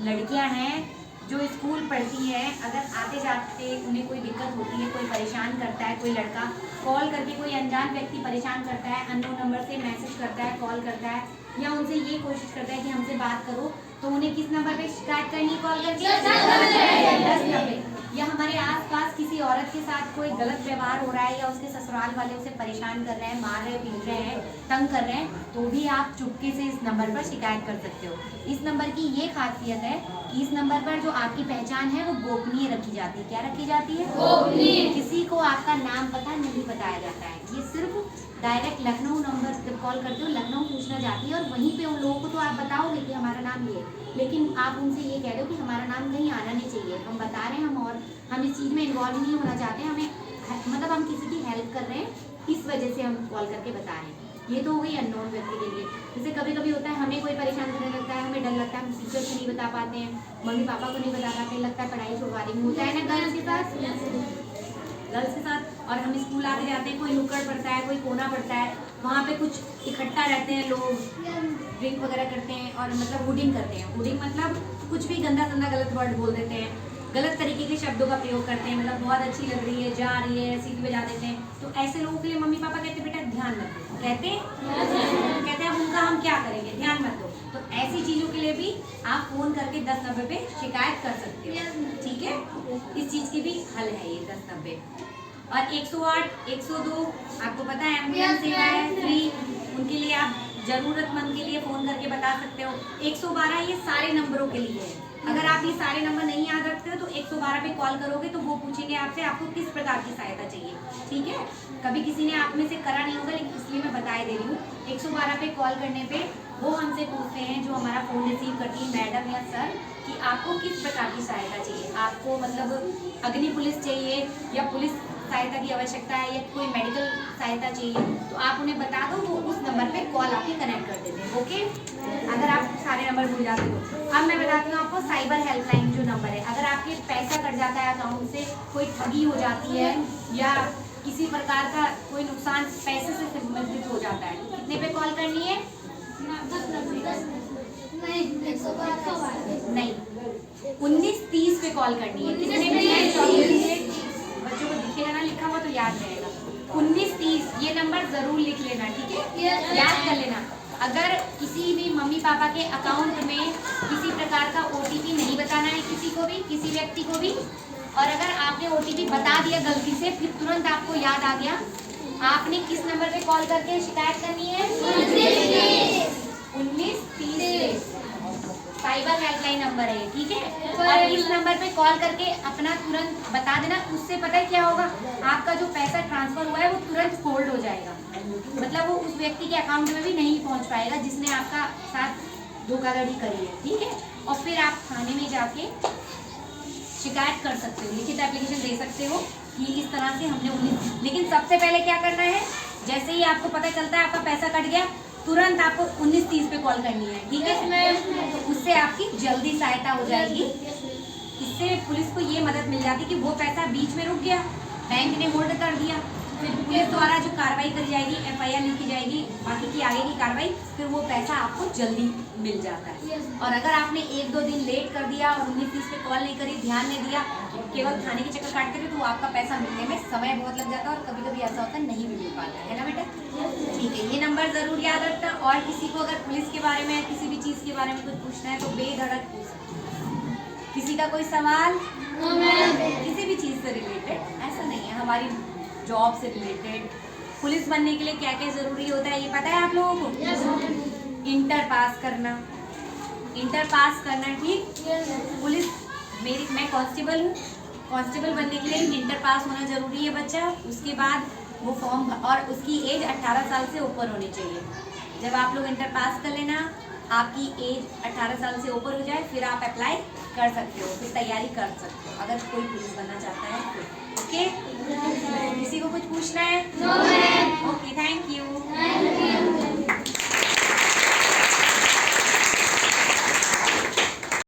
लड़कियां हैं जो स्कूल पढ़ती हैं, अगर आते जाते उन्हें कोई दिक्कत होती है, कोई परेशान करता है, कोई लड़का कॉल करके, कोई अनजान व्यक्ति परेशान करता है, अननोन नंबर से मैसेज करता है, कॉल करता है या उनसे ये कोशिश करता है कि हमसे बात करो, तो उन्हें किस नंबर पे शिकायत करनी, कॉल करके 1090। या हमारे आसपास किसी औरत के साथ कोई गलत व्यवहार हो रहा है या उसके ससुराल वाले उसे परेशान कर रहे हैं, मार रहे, पीट रहे हैं, तंग कर रहे हैं, तो भी आप चुपके से इस नंबर पर शिकायत कर सकते हो। इस नंबर की ये खासियत है कि इस नंबर पर जो आपकी पहचान है वो गोपनीय रखी जाती है। क्या रखी जाती है? गोपनीय। किसी को आपका नाम पता नहीं बताया जाता है। ये सिर्फ डायरेक्ट लखनऊ नंबर जब कॉल करते हो, लखनऊ सूचना जाती है और वहीं पे उन लोगों को तो आप बताओगे कि हमारा नाम ये, लेकिन आप उनसे ये कह दो कि हमारा नाम कहीं आना नहीं चाहिए, हम बता रहे हैं, हम इस चीज़ में इन्वॉल्व नहीं होना चाहते, हमें मतलब हम किसी की हेल्प कर रहे हैं, इस वजह से हम कॉल करके बता रहे हैं। ये तो हो गई अननोन व्यक्ति के लिए। जैसे कभी कभी होता है हमें कोई परेशान करने लगता है, हमें डर लगता है, हम टीचर को नहीं बता पाते हैं, मम्मी पापा को नहीं बता पाते, लगता है पढ़ाई छुड़वा देंगे, होता है ना गर्ल्स के साथ। और हम स्कूल आते जाते हैं, कोई नुक्कड़ पड़ता है, कोई कोना पड़ता है, वहाँ पे कुछ इकट्ठा रहते हैं लोग, ड्रिंक वगैरह करते हैं और मतलब हुडिंग करते हैं। हुडिंग मतलब कुछ भी गंदा संदा गलत वर्ड बोल देते हैं, गलत तरीके के शब्दों का प्रयोग करते हैं, मतलब बहुत अच्छी लग रही है, जा रही है, सीटी बजा देते हैं। तो ऐसे लोगों के लिए मम्मी पापा कहते हैं बेटा ध्यान मत दो, कहते हैं अब उनका हम क्या करेंगे, ध्यान मत दो। तो ऐसी चीज़ों के लिए भी आप फ़ोन करके 1090 पे शिकायत कर सकते हो, ठीक है। इस चीज़ की भी हल है ये 1090। और 108, 102 आपको पता है एम्बुलेंस सेवा है फ्री, उनके लिए आप ज़रूरतमंद के लिए फ़ोन करके बता सकते हो। 112 ये सारे नंबरों के लिए है। अगर आप ये सारे नंबर नहीं याद रखते हो तो 112 पे कॉल करोगे तो वो पूछेंगे आपसे आपको किस प्रकार की सहायता चाहिए, ठीक है। कभी किसी ने आप में से करा नहीं होगा, लेकिन इसलिए मैं बताए दे रही हूँ। 112 पे कॉल करने पे वो हमसे पूछते हैं, जो हमारा फ़ोन रिसीव करती है मैडम या सर, कि आपको किस प्रकार की सहायता चाहिए, आपको मतलब अग्नि पुलिस चाहिए या पुलिस सहायता की आवश्यकता है या कोई मेडिकल सहायता चाहिए, तो आप उन्हें बता दो, वो उस नंबर पे कॉल आपकी कनेक्ट कर देते हैं, ओके। अगर आप सारे नंबर भूल जाते हो। अब मैं बताती हूँ आपको साइबर हेल्पलाइन जो नंबर है। अगर आपके पैसा कट जाता है अकाउंट से, कोई ठगी हो जाती है या किसी प्रकार का कोई नुकसान पैसे से संबंधित हो जाता है, तो कितने पे कॉल करनी है? नहीं, 1930 पे कॉल करनी है। कितने पे? बच्चों को दिखेगा ना लिखा हुआ तो याद रहेगा। 1930 ये नंबर जरूर लिख लेना, ठीक है, याद कर लेना। अगर किसी भी मम्मी पापा के अकाउंट में किसी प्रकार का OTP नहीं बताना है किसी को भी, किसी व्यक्ति को भी, और अगर आपने OTP बता दिया गलती से, फिर तुरंत आपको याद आ गया, आपने किस नंबर पे कॉल करके शिकायत करनी है? 1930 साइबर हेल्पलाइन नंबर है, ठीक है। और इस नंबर पे कॉल करके अपना तुरंत बता देना। उससे पता है क्या होगा, आपका जो पैसा ट्रांसफर हुआ है वो तुरंत होल्ड हो जाएगा, मतलब वो उस व्यक्ति के अकाउंट में भी नहीं पहुंच पाएगा जिसने आपका साथ धोखाधड़ी करी है, ठीक है। और फिर आप थाने में जाके शिकायत कर सकते हो, लिखित एप्लीकेशन दे सकते हो कि इस तरह से हमने लेकिन सबसे पहले क्या करना है, जैसे ही आपको पता चलता है आपका पैसा कट गया, तुरंत आपको 1930 पे कॉल करनी है, ठीक है। तो उससे आपकी जल्दी सहायता हो जाएगी। इससे पुलिस को ये मदद मिल जाती है कि वो पैसा बीच में रुक गया, बैंक ने होल्ड कर दिया, फिर पुलिस द्वारा जो कार्रवाई करी जाएगी, FIR लिखी जाएगी, बाकी की आगे की कार्रवाई, फिर वो पैसा आपको जल्दी मिल जाता है। और अगर आपने 1-2 दिन लेट कर दिया और 1930 पे कॉल नहीं करी, ध्यान नहीं दिया, केवल थाने के चक्कर काटते रहे, तो आपका पैसा मिलने में समय बहुत लग जाता है और कभी कभी ऐसा होता है नहीं भी मिल पाता है ना बेटा, ठीक है। ये नंबर जरूर याद रखना। और किसी को अगर पुलिस के बारे में किसी भी चीज़ के बारे में कुछ पूछना है तो बेधड़क पूछ सकते हैं। किसी का कोई सवाल किसी भी चीज़ से रिलेटेड, ऐसा नहीं है, हमारी जॉब से रिलेटेड, पुलिस बनने के लिए क्या क्या ज़रूरी होता है ये पता है आप लोगों को? इंटर पास करना, ठीक। पुलिस मैं कांस्टेबल हूँ, कांस्टेबल बनने के लिए इंटर पास होना जरूरी है बच्चा। उसके बाद वो फॉर्म, और उसकी एज 18 साल से ऊपर होनी चाहिए। जब आप लोग इंटर पास कर लेना, आपकी एज 18 साल से ऊपर हो जाए, फिर आप अप्लाई कर सकते हो, फिर तैयारी कर सकते हो अगर कोई पुलिस बनना चाहता है तो, ओके। किसी को कुछ पूछना है? Okay, thank you.